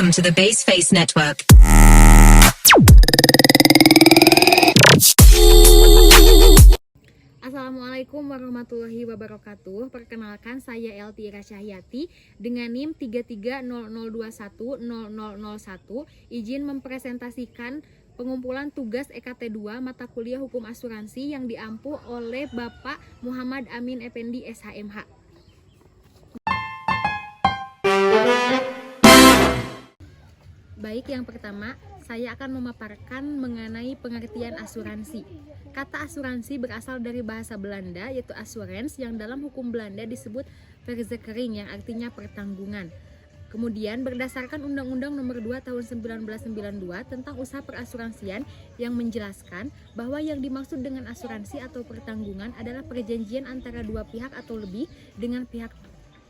Welcome to the Baseface Network. Assalamualaikum warahmatullahi wabarakatuh. Perkenalkan, saya Elti Ira Cahyati dengan NIM 3300210001. Izin mempresentasikan pengumpulan tugas EKT 2 mata kuliah Hukum Asuransi yang diampu oleh Bapak Muhammad Amin Effendi SHMH. Baik, yang pertama, saya akan memaparkan mengenai pengertian asuransi. Kata asuransi berasal dari bahasa Belanda, yaitu assurance, yang dalam hukum Belanda disebut verzekering, yang artinya pertanggungan. Kemudian berdasarkan Undang-Undang Nomor 2 Tahun 1992 tentang usaha perasuransian yang menjelaskan bahwa yang dimaksud dengan asuransi atau pertanggungan adalah perjanjian antara dua pihak atau lebih dengan pihak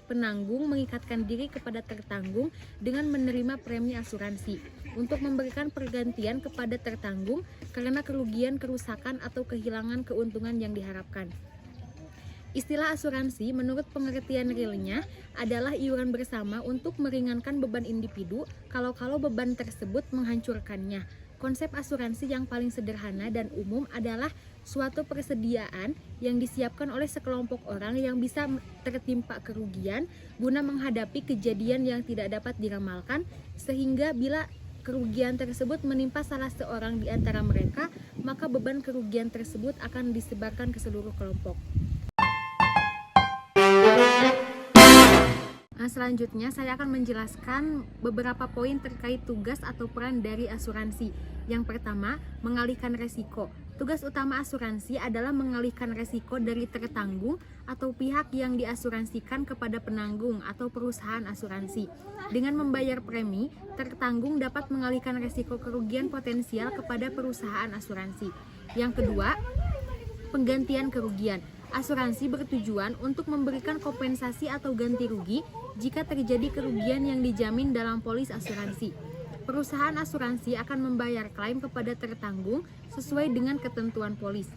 penanggung mengikatkan diri kepada tertanggung dengan menerima premi asuransi untuk memberikan pergantian kepada tertanggung karena kerugian, kerusakan, atau kehilangan keuntungan yang diharapkan. Istilah asuransi menurut pengertian realnya adalah iuran bersama untuk meringankan beban individu kalau beban tersebut menghancurkannya. Konsep asuransi yang paling sederhana dan umum adalah suatu persediaan yang disiapkan oleh sekelompok orang yang bisa tertimpa kerugian guna menghadapi kejadian yang tidak dapat diramalkan, sehingga bila kerugian tersebut menimpa salah seorang di antara mereka, maka beban kerugian tersebut akan disebarkan ke seluruh kelompok. Selanjutnya saya akan menjelaskan beberapa poin terkait tugas atau peran dari asuransi. Yang pertama, mengalihkan resiko. Tugas utama asuransi adalah mengalihkan resiko dari tertanggung atau pihak yang diasuransikan kepada penanggung atau perusahaan asuransi. Dengan membayar premi, tertanggung dapat mengalihkan resiko kerugian potensial kepada perusahaan asuransi. Yang kedua, penggantian kerugian. Asuransi bertujuan untuk memberikan kompensasi atau ganti rugi jika terjadi kerugian yang dijamin dalam polis asuransi. Perusahaan asuransi akan membayar klaim kepada tertanggung sesuai dengan ketentuan polis.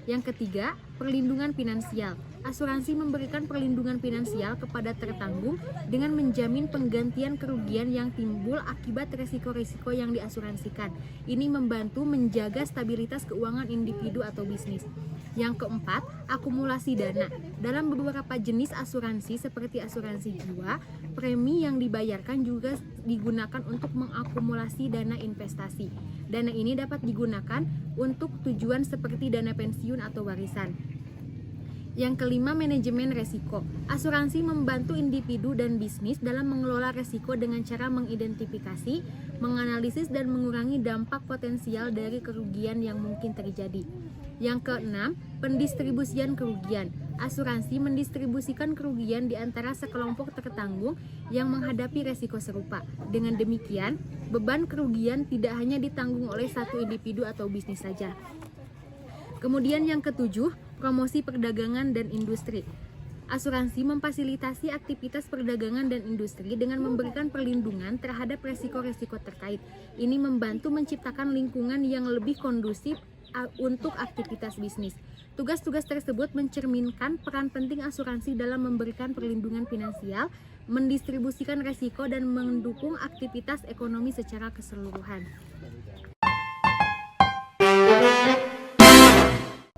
Yang ketiga, perlindungan finansial. Asuransi memberikan perlindungan finansial kepada tertanggung dengan menjamin penggantian kerugian yang timbul akibat resiko-resiko yang diasuransikan. Ini membantu menjaga stabilitas keuangan individu atau bisnis. Yang keempat, akumulasi dana. Dalam beberapa jenis asuransi seperti asuransi jiwa, premi yang dibayarkan juga digunakan untuk mengakumulasi dana investasi. Dana ini dapat digunakan untuk tujuan seperti dana pensiun atau warisan. Yang kelima, manajemen resiko. Asuransi membantu individu dan bisnis dalam mengelola resiko dengan cara mengidentifikasi, menganalisis, dan mengurangi dampak potensial dari kerugian yang mungkin terjadi. Yang keenam, pendistribusian kerugian. Asuransi mendistribusikan kerugian di antara sekelompok tertanggung yang menghadapi resiko serupa. Dengan demikian, beban kerugian tidak hanya ditanggung oleh satu individu atau bisnis saja. Kemudian yang ketujuh, promosi perdagangan dan industri. Asuransi memfasilitasi aktivitas perdagangan dan industri dengan memberikan perlindungan terhadap resiko-resiko terkait. Ini membantu menciptakan lingkungan yang lebih kondusif untuk aktivitas bisnis. Tugas-tugas tersebut mencerminkan peran penting asuransi dalam memberikan perlindungan finansial, mendistribusikan resiko, dan mendukung aktivitas ekonomi secara keseluruhan.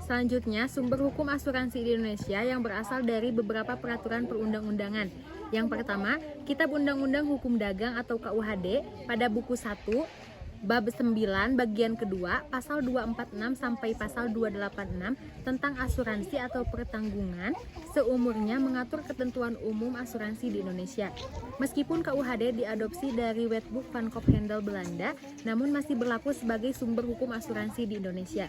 Selanjutnya, sumber hukum asuransi di Indonesia yang berasal dari beberapa peraturan perundang-undangan. Yang pertama, Kitab Undang-Undang Hukum Dagang atau KUHD pada buku 1, Bab 9 bagian kedua pasal 246 sampai pasal 286 tentang asuransi atau pertanggungan seumurnya mengatur ketentuan umum asuransi di Indonesia. Meskipun KUHD diadopsi dari Wetboek van Kophendel Belanda, namun masih berlaku sebagai sumber hukum asuransi di Indonesia.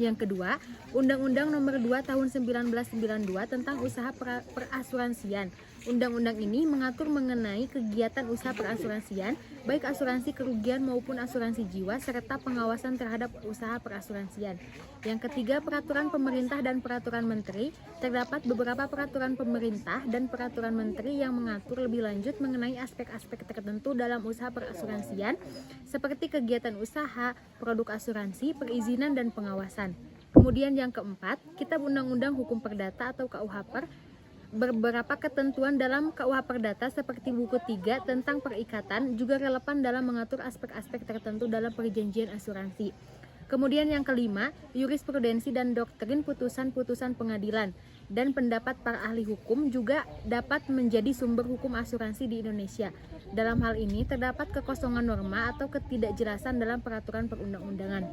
Yang kedua, Undang-Undang Nomor 2 Tahun 1992 tentang usaha perasuransian. Undang-undang ini mengatur mengenai kegiatan usaha perasuransian, baik asuransi kerugian maupun asuransi jiwa, serta pengawasan terhadap usaha perasuransian. Yang ketiga, peraturan pemerintah dan peraturan menteri. Terdapat beberapa peraturan pemerintah dan peraturan menteri yang mengatur lebih lanjut mengenai aspek-aspek tertentu dalam usaha perasuransian, seperti kegiatan usaha, produk asuransi, perizinan, dan pengawasan. Kemudian yang keempat, Kitab Undang-Undang Hukum Perdata atau KUHP Beberapa ketentuan dalam KUH Perdata seperti buku 3 tentang perikatan juga relevan dalam mengatur aspek-aspek tertentu dalam perjanjian asuransi. Kemudian yang kelima, jurisprudensi dan doktrin putusan-putusan pengadilan dan pendapat para ahli hukum juga dapat menjadi sumber hukum asuransi di Indonesia. Dalam hal ini terdapat kekosongan norma atau ketidakjelasan dalam peraturan perundang-undangan.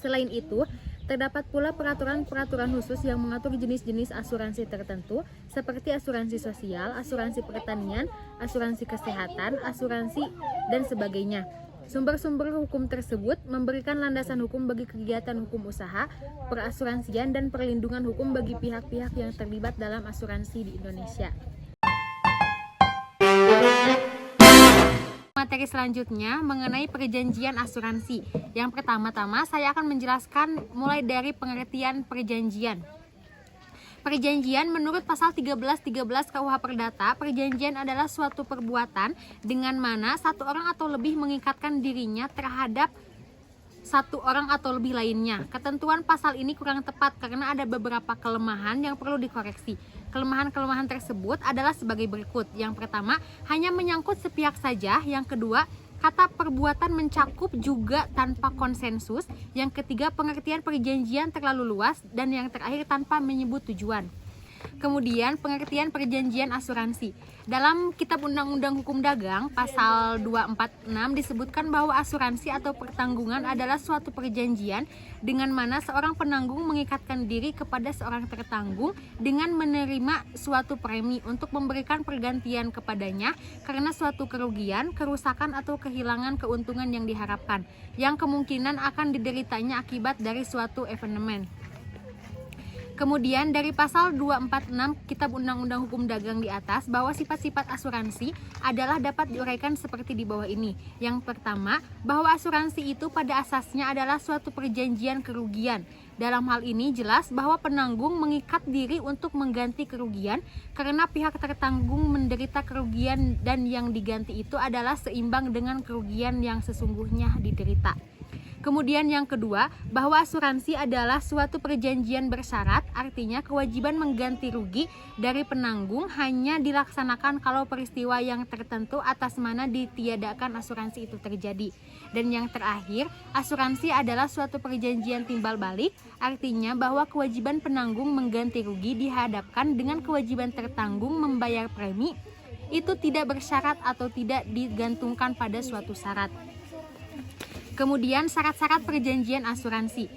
Selain itu, terdapat pula peraturan-peraturan khusus yang mengatur jenis-jenis asuransi tertentu seperti asuransi sosial, asuransi pertanian, asuransi kesehatan, asuransi, dan sebagainya. Sumber-sumber hukum tersebut memberikan landasan hukum bagi kegiatan hukum usaha, perasuransian, dan perlindungan hukum bagi pihak-pihak yang terlibat dalam asuransi di Indonesia. Materi selanjutnya mengenai perjanjian asuransi. Yang pertama-tama saya akan menjelaskan mulai dari pengertian perjanjian. Perjanjian menurut pasal 1313 KUH Perdata, perjanjian adalah suatu perbuatan dengan mana satu orang atau lebih mengikatkan dirinya terhadap satu orang atau lebih lainnya. Ketentuan pasal ini kurang tepat karena ada beberapa kelemahan yang perlu dikoreksi. Kelemahan-kelemahan tersebut adalah sebagai berikut. Yang pertama, hanya menyangkut sepihak saja. Yang kedua, kata perbuatan mencakup juga tanpa konsensus. Yang ketiga, pengertian perjanjian terlalu luas. Dan yang terakhir, tanpa menyebut tujuan. Kemudian pengertian perjanjian asuransi. Dalam Kitab Undang-Undang Hukum Dagang pasal 246 disebutkan bahwa asuransi atau pertanggungan adalah suatu perjanjian dengan mana seorang penanggung mengikatkan diri kepada seorang tertanggung dengan menerima suatu premi untuk memberikan pergantian kepadanya karena suatu kerugian, kerusakan atau kehilangan keuntungan yang diharapkan yang kemungkinan akan dideritanya akibat dari suatu evenement. Kemudian dari pasal 246 Kitab Undang-Undang Hukum Dagang di atas bahwa sifat-sifat asuransi adalah dapat diuraikan seperti di bawah ini. Yang pertama, bahwa asuransi itu pada asasnya adalah suatu perjanjian kerugian. Dalam hal ini jelas bahwa penanggung mengikat diri untuk mengganti kerugian karena pihak tertanggung menderita kerugian dan yang diganti itu adalah seimbang dengan kerugian yang sesungguhnya diderita. Kemudian yang kedua, bahwa asuransi adalah suatu perjanjian bersyarat, artinya kewajiban mengganti rugi dari penanggung hanya dilaksanakan kalau peristiwa yang tertentu atas mana ditiadakan asuransi itu terjadi. Dan yang terakhir, asuransi adalah suatu perjanjian timbal balik, artinya bahwa kewajiban penanggung mengganti rugi dihadapkan dengan kewajiban tertanggung membayar premi, itu tidak bersyarat atau tidak digantungkan pada suatu syarat. Kemudian syarat-syarat perjanjian asuransi.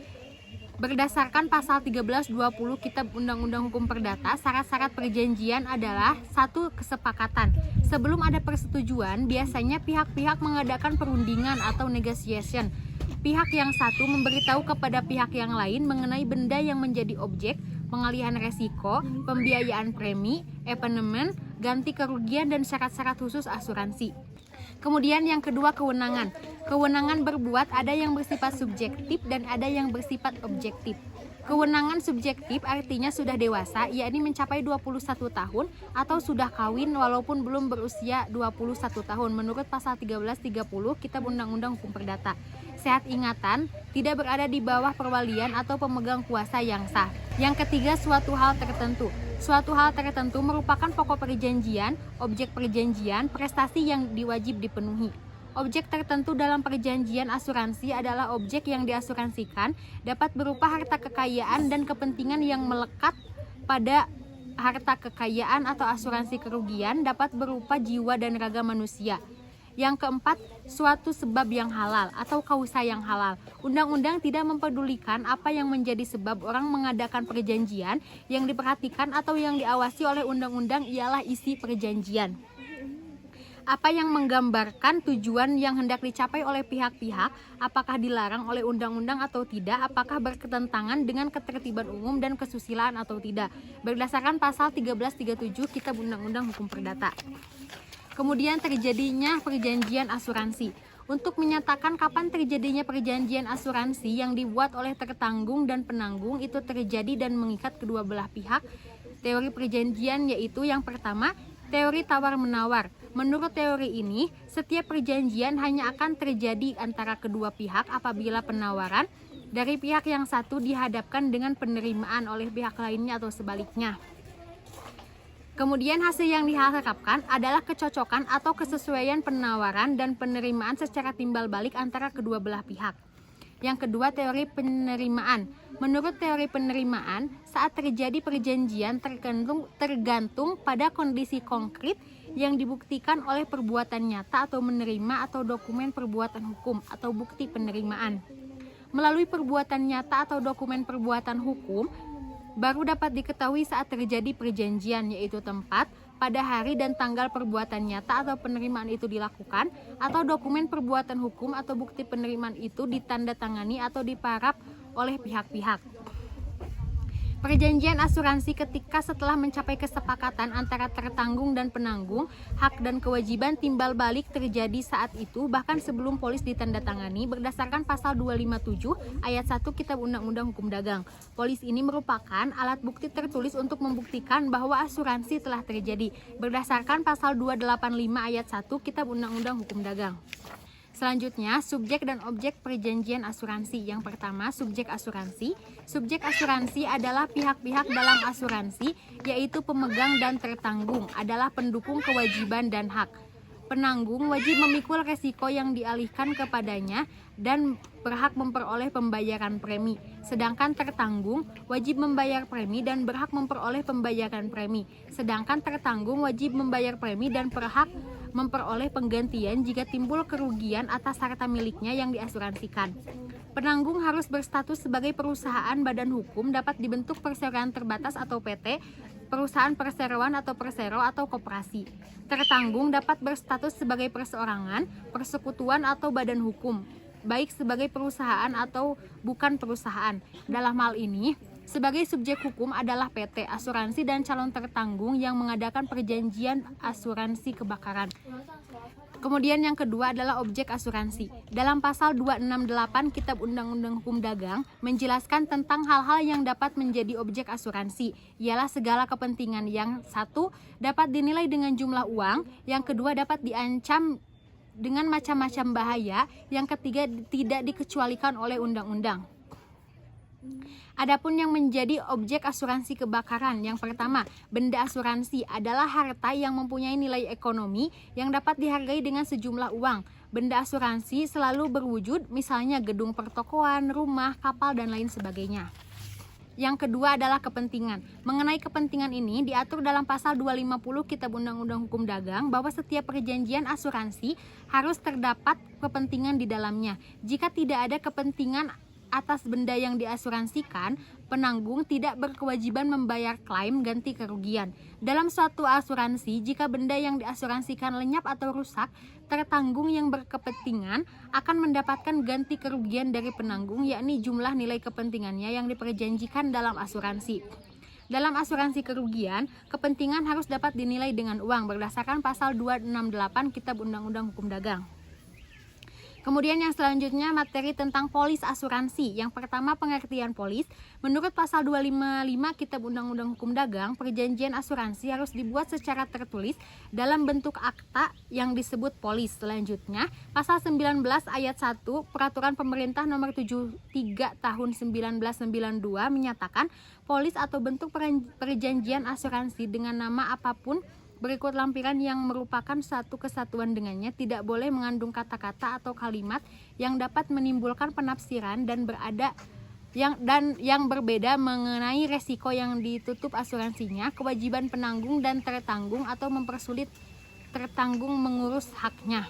Berdasarkan pasal 1320 Kitab Undang-Undang Hukum Perdata, syarat-syarat perjanjian adalah satu kesepakatan. Sebelum ada persetujuan, biasanya pihak-pihak mengadakan perundingan atau negotiation. Pihak yang satu memberitahu kepada pihak yang lain mengenai benda yang menjadi objek, pengalihan resiko, pembiayaan premi, evenement, ganti kerugian, dan syarat-syarat khusus asuransi. Kemudian yang kedua, kewenangan. Kewenangan berbuat ada yang bersifat subjektif dan ada yang bersifat objektif. Kewenangan subjektif artinya sudah dewasa, yakni mencapai 21 tahun atau sudah kawin walaupun belum berusia 21 tahun menurut pasal 1330 Kitab Undang-Undang Hukum Perdata. Sehat ingatan, tidak berada di bawah perwalian atau pemegang kuasa yang sah. Yang ketiga, suatu hal tertentu. Suatu hal tertentu merupakan pokok perjanjian, objek perjanjian, prestasi yang diwajib dipenuhi. Objek tertentu dalam perjanjian asuransi adalah objek yang diasuransikan, dapat berupa harta kekayaan dan kepentingan yang melekat pada harta kekayaan atau asuransi kerugian, dapat berupa jiwa dan raga manusia. Yang keempat, suatu sebab yang halal atau kausa yang halal. Undang-undang tidak mempedulikan apa yang menjadi sebab orang mengadakan perjanjian. Yang diperhatikan atau yang diawasi oleh undang-undang ialah isi perjanjian. Apa yang menggambarkan tujuan yang hendak dicapai oleh pihak-pihak, apakah dilarang oleh undang-undang atau tidak, apakah berketentangan dengan ketertiban umum dan kesusilaan atau tidak, berdasarkan pasal 1337 Kitab Undang-Undang Hukum Perdata. Kemudian terjadinya perjanjian asuransi. Untuk menyatakan kapan terjadinya perjanjian asuransi yang dibuat oleh tertanggung dan penanggung itu terjadi dan mengikat kedua belah pihak, teori perjanjian yaitu yang pertama, teori tawar-menawar. Menurut teori ini, setiap perjanjian hanya akan terjadi antara kedua pihak apabila penawaran dari pihak yang satu dihadapkan dengan penerimaan oleh pihak lainnya atau sebaliknya. Kemudian hasil yang diharapkan adalah kecocokan atau kesesuaian penawaran dan penerimaan secara timbal balik antara kedua belah pihak. Yang kedua, teori penerimaan. Menurut teori penerimaan, saat terjadi perjanjian tergantung pada kondisi konkret yang dibuktikan oleh perbuatan nyata atau menerima atau dokumen perbuatan hukum atau bukti penerimaan. Melalui perbuatan nyata atau dokumen perbuatan hukum, baru dapat diketahui saat terjadi perjanjian, yaitu tempat, pada hari dan tanggal perbuatan nyata atau penerimaan itu dilakukan, atau dokumen perbuatan hukum atau bukti penerimaan itu ditandatangani atau diparaf oleh pihak-pihak. Perjanjian asuransi ketika setelah mencapai kesepakatan antara tertanggung dan penanggung, hak dan kewajiban timbal balik terjadi saat itu bahkan sebelum polis ditandatangani berdasarkan pasal 257 ayat 1 Kitab Undang-Undang Hukum Dagang. Polis ini merupakan alat bukti tertulis untuk membuktikan bahwa asuransi telah terjadi berdasarkan pasal 285 ayat 1 Kitab Undang-Undang Hukum Dagang. Selanjutnya, subjek dan objek perjanjian asuransi. Yang pertama, subjek asuransi. Subjek asuransi adalah pihak-pihak dalam asuransi, yaitu pemegang dan tertanggung, adalah pendukung kewajiban dan hak. Penanggung wajib memikul resiko yang dialihkan kepadanya dan berhak memperoleh pembayaran premi. Sedangkan tertanggung wajib membayar premi dan berhak memperoleh pembayaran premi. Sedangkan tertanggung wajib membayar premi dan berhak memperoleh penggantian jika timbul kerugian atas harta miliknya yang diasuransikan. Penanggung harus berstatus sebagai perusahaan badan hukum, dapat dibentuk perseroan terbatas atau PT, perusahaan perseroan atau persero atau koperasi. Tertanggung dapat berstatus sebagai perseorangan, persekutuan atau badan hukum, baik sebagai perusahaan atau bukan perusahaan. Dalam hal ini, sebagai subjek hukum adalah PT, asuransi dan calon tertanggung yang mengadakan perjanjian asuransi kebakaran. Kemudian yang kedua adalah objek asuransi. Dalam pasal 268 Kitab Undang-Undang Hukum Dagang menjelaskan tentang hal-hal yang dapat menjadi objek asuransi, ialah segala kepentingan. Yang satu dapat dinilai dengan jumlah uang, yang kedua dapat diancam dengan macam-macam bahaya, yang ketiga tidak dikecualikan oleh undang-undang. Adapun yang menjadi objek asuransi kebakaran, yang pertama, benda asuransi adalah harta yang mempunyai nilai ekonomi yang dapat dihargai dengan sejumlah uang. Benda asuransi selalu berwujud, misalnya gedung pertokoan, rumah, kapal, dan lain sebagainya. Yang kedua adalah kepentingan. Mengenai kepentingan ini diatur dalam pasal 250 Kitab Undang-Undang Hukum Dagang bahwa setiap perjanjian asuransi harus terdapat kepentingan di dalamnya. Jika tidak ada kepentingan atas benda yang diasuransikan, penanggung tidak berkewajiban membayar klaim ganti kerugian. Dalam suatu asuransi, jika benda yang diasuransikan lenyap atau rusak, tertanggung yang berkepentingan akan mendapatkan ganti kerugian dari penanggung, yakni jumlah nilai kepentingannya yang diperjanjikan dalam asuransi. Dalam asuransi kerugian, kepentingan harus dapat dinilai dengan uang berdasarkan pasal 268 Kitab Undang-Undang Hukum Dagang. Kemudian yang selanjutnya materi tentang polis asuransi. Yang pertama, pengertian polis. Menurut pasal 255 Kitab Undang-Undang Hukum Dagang, perjanjian asuransi harus dibuat secara tertulis dalam bentuk akta yang disebut polis. Selanjutnya, pasal 19 ayat 1 Peraturan Pemerintah Nomor 73 Tahun 1992 menyatakan polis atau bentuk perjanjian asuransi dengan nama apapun berikut lampiran yang merupakan satu kesatuan dengannya tidak boleh mengandung kata-kata atau kalimat yang dapat menimbulkan penafsiran dan yang berbeda mengenai resiko yang ditutup asuransinya, kewajiban penanggung dan tertanggung atau mempersulit tertanggung mengurus haknya.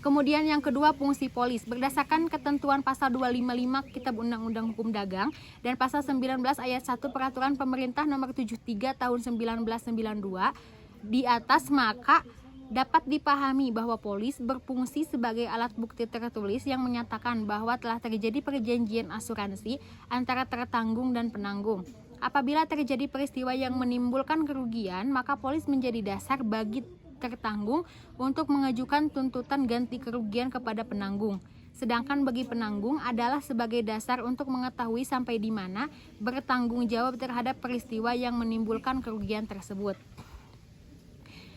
Kemudian yang kedua, fungsi polis. Berdasarkan ketentuan pasal 255 Kitab Undang-Undang Hukum Dagang dan pasal 19 ayat 1 Peraturan Pemerintah Nomor 73 Tahun 1992 di atas, maka dapat dipahami bahwa polis berfungsi sebagai alat bukti tertulis yang menyatakan bahwa telah terjadi perjanjian asuransi antara tertanggung dan penanggung. Apabila terjadi peristiwa yang menimbulkan kerugian, maka polis menjadi dasar bagi tertanggung untuk mengajukan tuntutan ganti kerugian kepada penanggung. Sedangkan bagi penanggung adalah sebagai dasar untuk mengetahui sampai di mana bertanggung jawab terhadap peristiwa yang menimbulkan kerugian tersebut.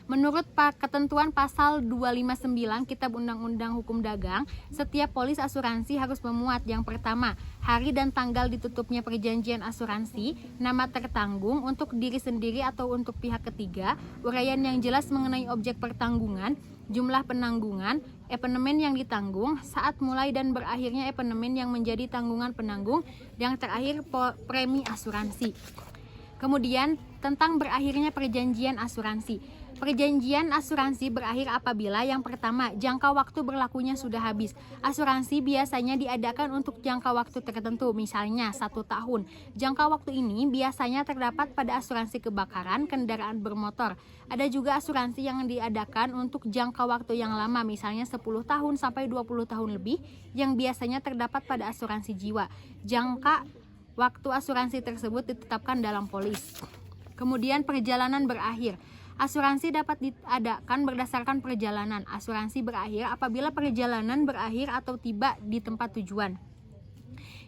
Menurut ketentuan pasal 259 Kitab Undang-Undang Hukum Dagang, setiap polis asuransi harus memuat yang pertama, hari dan tanggal ditutupnya perjanjian asuransi, nama tertanggung untuk diri sendiri atau untuk pihak ketiga, uraian yang jelas mengenai objek pertanggungan, jumlah penanggungan, epenemen yang ditanggung, saat mulai dan berakhirnya epenemen yang menjadi tanggungan penanggung, yang terakhir premi asuransi. Kemudian tentang berakhirnya perjanjian asuransi. Perjanjian asuransi berakhir apabila yang pertama, jangka waktu berlakunya sudah habis. Asuransi biasanya diadakan untuk jangka waktu tertentu, misalnya 1 tahun. Jangka waktu ini biasanya terdapat pada asuransi kebakaran kendaraan bermotor. Ada juga asuransi yang diadakan untuk jangka waktu yang lama, misalnya 10 tahun sampai 20 tahun lebih, yang biasanya terdapat pada asuransi jiwa. Jangka waktu asuransi tersebut ditetapkan dalam polis. Kemudian perjalanan berakhir. Asuransi dapat diadakan berdasarkan perjalanan. Asuransi berakhir apabila perjalanan berakhir atau tiba di tempat tujuan.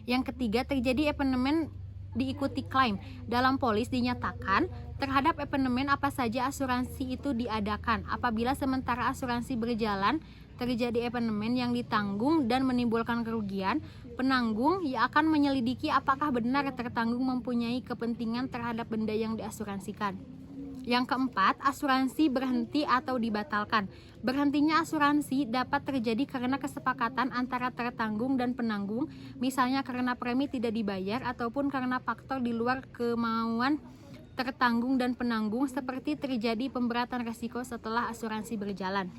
Yang ketiga, terjadi epenemen diikuti klaim. Dalam polis dinyatakan terhadap epenemen apa saja asuransi itu diadakan. Apabila sementara asuransi berjalan terjadi epenemen yang ditanggung dan menimbulkan kerugian, penanggung ia akan menyelidiki apakah benar tertanggung mempunyai kepentingan terhadap benda yang diasuransikan. Yang keempat, asuransi berhenti atau dibatalkan. Berhentinya asuransi dapat terjadi karena kesepakatan antara tertanggung dan penanggung, misalnya karena premi tidak dibayar ataupun karena faktor di luar kemauan tertanggung dan penanggung, seperti terjadi pemberatan resiko setelah asuransi berjalan.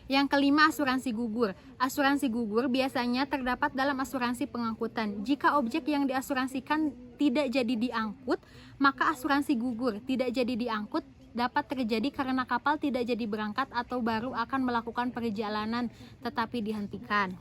Yang kelima, asuransi gugur. Asuransi gugur biasanya terdapat dalam asuransi pengangkutan. Jika objek yang diasuransikan tidak jadi diangkut, maka asuransi gugur. Tidak jadi diangkut dapat terjadi karena kapal tidak jadi berangkat atau baru akan melakukan perjalanan tetapi dihentikan.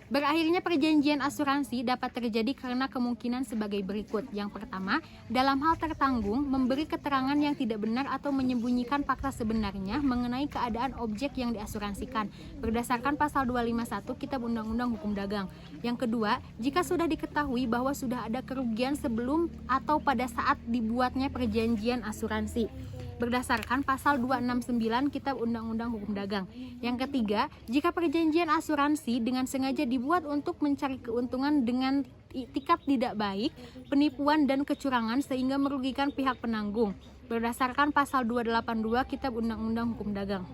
Berakhirnya perjanjian asuransi dapat terjadi karena kemungkinan sebagai berikut. Yang pertama, dalam hal tertanggung memberi keterangan yang tidak benar atau menyembunyikan fakta sebenarnya mengenai keadaan objek yang diasuransikan berdasarkan pasal 251 Kitab Undang-Undang Hukum Dagang. Yang kedua, jika sudah diketahui bahwa sudah ada kerugian sebelum atau pada saat dibuatnya perjanjian asuransi berdasarkan pasal 269 Kitab Undang-Undang Hukum Dagang. Yang ketiga, jika perjanjian asuransi dengan sengaja dibuat untuk mencari keuntungan dengan itikat tidak baik, penipuan dan kecurangan sehingga merugikan pihak penanggung berdasarkan pasal 282 Kitab Undang-Undang Hukum Dagang.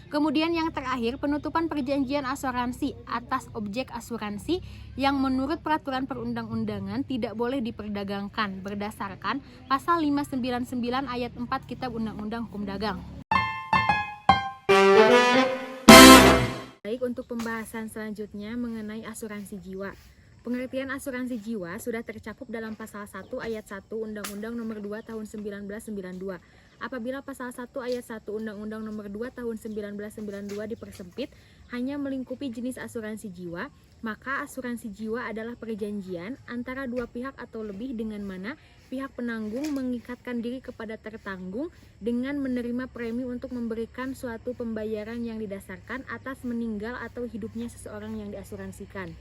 Kemudian yang terakhir, penutupan perjanjian asuransi atas objek asuransi yang menurut peraturan perundang-undangan tidak boleh diperdagangkan berdasarkan pasal 599 ayat 4 Kitab Undang-Undang Hukum Dagang. Baik, untuk pembahasan selanjutnya mengenai asuransi jiwa. Pengertian asuransi jiwa sudah tercakup dalam pasal 1 ayat 1 Undang-Undang Nomor 2 Tahun 1992. Apabila pasal 1 ayat 1 Undang-Undang Nomor 2 Tahun 1992 dipersempit hanya melingkupi jenis asuransi jiwa, maka asuransi jiwa adalah perjanjian antara dua pihak atau lebih dengan mana pihak penanggung mengikatkan diri kepada tertanggung dengan menerima premi untuk memberikan suatu pembayaran yang didasarkan atas meninggal atau hidupnya seseorang yang diasuransikan.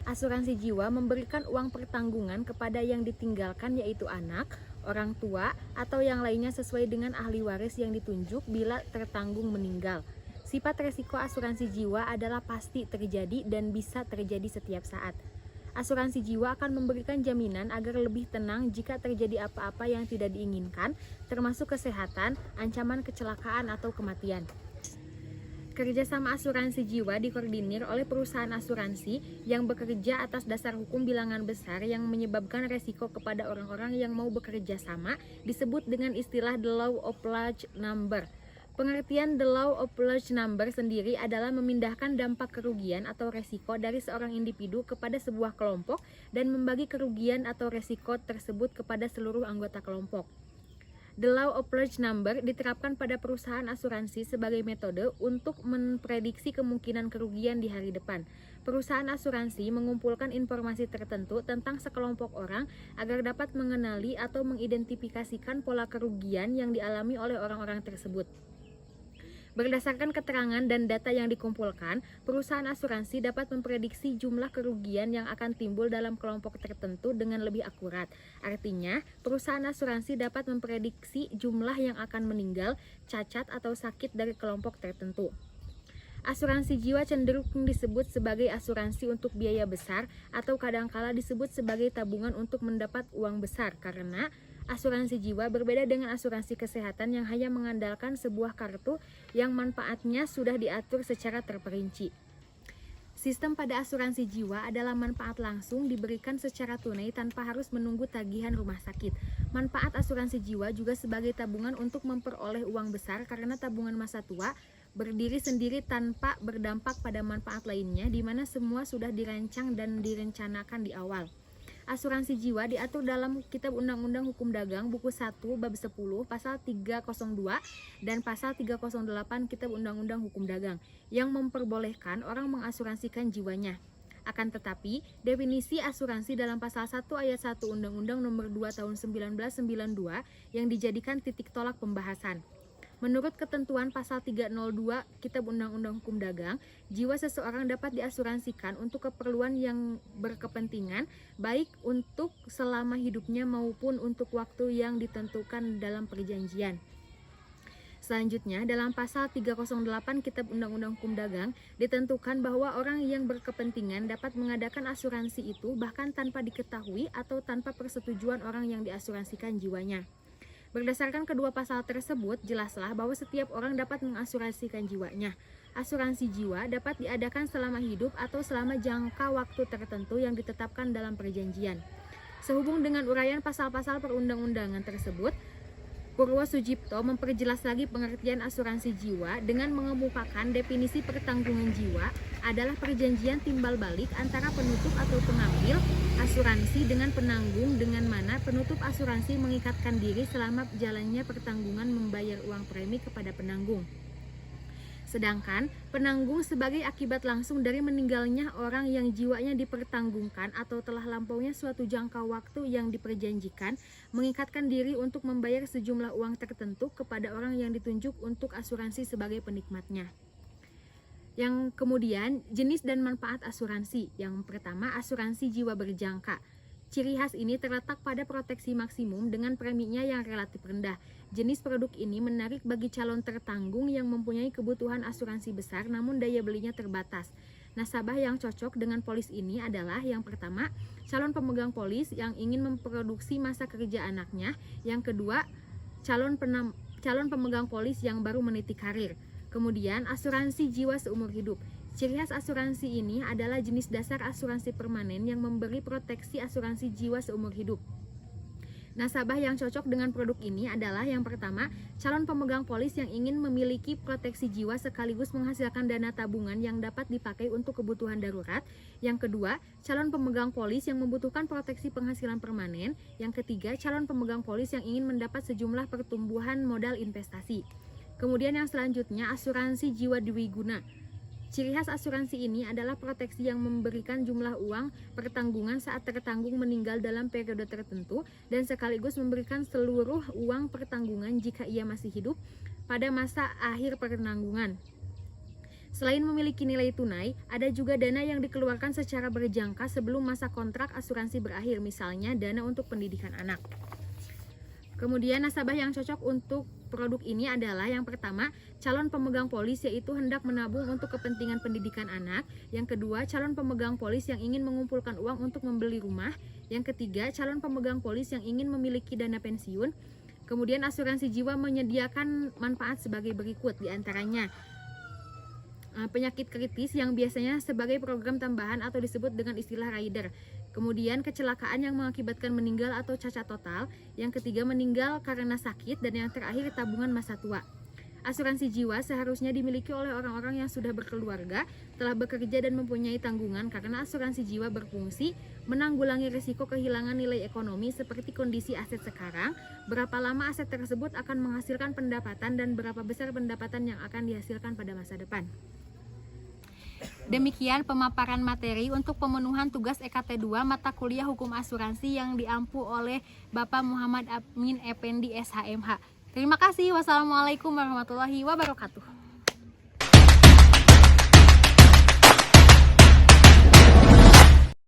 Asuransi jiwa memberikan uang pertanggungan kepada yang ditinggalkan, yaitu anak, orang tua, atau yang lainnya sesuai dengan ahli waris yang ditunjuk bila tertanggung meninggal. Sifat resiko asuransi jiwa adalah pasti terjadi dan bisa terjadi setiap saat. Asuransi jiwa akan memberikan jaminan agar lebih tenang jika terjadi apa-apa yang tidak diinginkan, termasuk kesehatan, ancaman kecelakaan, atau kematian. Kerjasama asuransi jiwa dikoordinir oleh perusahaan asuransi yang bekerja atas dasar hukum bilangan besar yang menyebabkan resiko kepada orang-orang yang mau bekerja sama disebut dengan istilah the law of large number. Pengertian the law of large number sendiri adalah memindahkan dampak kerugian atau resiko dari seorang individu kepada sebuah kelompok dan membagi kerugian atau resiko tersebut kepada seluruh anggota kelompok. The law of large number diterapkan pada perusahaan asuransi sebagai metode untuk memprediksi kemungkinan kerugian di hari depan. Perusahaan asuransi mengumpulkan informasi tertentu tentang sekelompok orang agar dapat mengenali atau mengidentifikasikan pola kerugian yang dialami oleh orang-orang tersebut. Berdasarkan keterangan dan data yang dikumpulkan, perusahaan asuransi dapat memprediksi jumlah kerugian yang akan timbul dalam kelompok tertentu dengan lebih akurat. Artinya, perusahaan asuransi dapat memprediksi jumlah yang akan meninggal, cacat, atau sakit dari kelompok tertentu. Asuransi jiwa cenderung disebut sebagai asuransi untuk biaya besar atau kadangkala disebut sebagai tabungan untuk mendapat uang besar karena asuransi jiwa berbeda dengan asuransi kesehatan yang hanya mengandalkan sebuah kartu yang manfaatnya sudah diatur secara terperinci. Sistem pada asuransi jiwa adalah manfaat langsung diberikan secara tunai tanpa harus menunggu tagihan rumah sakit. Manfaat asuransi jiwa juga sebagai tabungan untuk memperoleh uang besar karena tabungan masa tua berdiri sendiri tanpa berdampak pada manfaat lainnya di mana semua sudah dirancang dan direncanakan di awal. Asuransi jiwa diatur dalam Kitab Undang-Undang Hukum Dagang buku 1 bab 10 pasal 302 dan pasal 308 Kitab Undang-Undang Hukum Dagang yang memperbolehkan orang mengasuransikan jiwanya. Akan tetapi, definisi asuransi dalam pasal 1 ayat 1 Undang-Undang Nomor 2 Tahun 1992 yang dijadikan titik tolak pembahasan. Menurut ketentuan pasal 302 Kitab Undang-Undang Hukum Dagang, jiwa seseorang dapat diasuransikan untuk keperluan yang berkepentingan, baik untuk selama hidupnya maupun untuk waktu yang ditentukan dalam perjanjian. Selanjutnya, dalam pasal 308 Kitab Undang-Undang Hukum Dagang, ditentukan bahwa orang yang berkepentingan dapat mengadakan asuransi itu bahkan tanpa diketahui atau tanpa persetujuan orang yang diasuransikan jiwanya. Berdasarkan kedua pasal tersebut, jelaslah bahwa setiap orang dapat mengasuransikan jiwanya. Asuransi jiwa dapat diadakan selama hidup atau selama jangka waktu tertentu yang ditetapkan dalam perjanjian. Sehubung dengan uraian pasal-pasal perundang-undangan tersebut, Purwo Sujipto memperjelas lagi pengertian asuransi jiwa dengan mengemukakan definisi pertanggungan jiwa adalah perjanjian timbal balik antara penutup atau pengambil asuransi dengan penanggung, dengan mana penutup asuransi mengikatkan diri selama jalannya pertanggungan membayar uang premi kepada penanggung. Sedangkan penanggung sebagai akibat langsung dari meninggalnya orang yang jiwanya dipertanggungkan atau telah lampaunya suatu jangka waktu yang diperjanjikan, mengikatkan diri untuk membayar sejumlah uang tertentu kepada orang yang ditunjuk untuk asuransi sebagai penikmatnya. Yang kemudian, jenis dan manfaat asuransi. Yang pertama, asuransi jiwa berjangka. Ciri khas ini terletak pada proteksi maksimum dengan preminya yang relatif rendah. Jenis produk ini menarik bagi calon tertanggung yang mempunyai kebutuhan asuransi besar namun daya belinya terbatas. Nasabah yang cocok dengan polis ini adalah yang pertama, calon pemegang polis yang ingin memproduksi masa kerja anaknya. Yang kedua, calon pemegang polis yang baru meniti karir. Kemudian, asuransi jiwa seumur hidup. Ciri khas asuransi ini adalah jenis dasar asuransi permanen yang memberi proteksi asuransi jiwa seumur hidup. Nasabah yang cocok dengan produk ini adalah yang pertama, calon pemegang polis yang ingin memiliki proteksi jiwa sekaligus menghasilkan dana tabungan yang dapat dipakai untuk kebutuhan darurat. Yang kedua, calon pemegang polis yang membutuhkan proteksi penghasilan permanen. Yang ketiga, calon pemegang polis yang ingin mendapat sejumlah pertumbuhan modal investasi. Kemudian yang selanjutnya, asuransi jiwa dwiguna. Ciri khas asuransi ini adalah proteksi yang memberikan jumlah uang pertanggungan saat tertanggung meninggal dalam periode tertentu dan sekaligus memberikan seluruh uang pertanggungan jika ia masih hidup pada masa akhir penanggungan. Selain memiliki nilai tunai, ada juga dana yang dikeluarkan secara berjangka sebelum masa kontrak asuransi berakhir, misalnya dana untuk pendidikan anak. Kemudian nasabah yang cocok untuk produk ini adalah yang pertama, calon pemegang polis yaitu hendak menabung untuk kepentingan pendidikan anak. Yang kedua, calon pemegang polis yang ingin mengumpulkan uang untuk membeli rumah. Yang ketiga, calon pemegang polis yang ingin memiliki dana pensiun. Kemudian asuransi jiwa menyediakan manfaat sebagai berikut, diantaranya penyakit kritis yang biasanya sebagai program tambahan atau disebut dengan istilah rider. Kemudian kecelakaan yang mengakibatkan meninggal atau cacat total. Yang ketiga, meninggal karena sakit. Dan yang terakhir, tabungan masa tua. Asuransi jiwa seharusnya dimiliki oleh orang-orang yang sudah berkeluarga, telah bekerja dan mempunyai tanggungan, karena asuransi jiwa berfungsi menanggulangi risiko kehilangan nilai ekonomi seperti kondisi aset sekarang, berapa lama aset tersebut akan menghasilkan pendapatan, dan berapa besar pendapatan yang akan dihasilkan pada masa depan. Demikian pemaparan materi untuk pemenuhan tugas EKT 2 mata kuliah Hukum Asuransi yang diampu oleh Bapak Muhammad Amin Effendi SHMH. Terima kasih. Wassalamualaikum warahmatullahi wabarakatuh.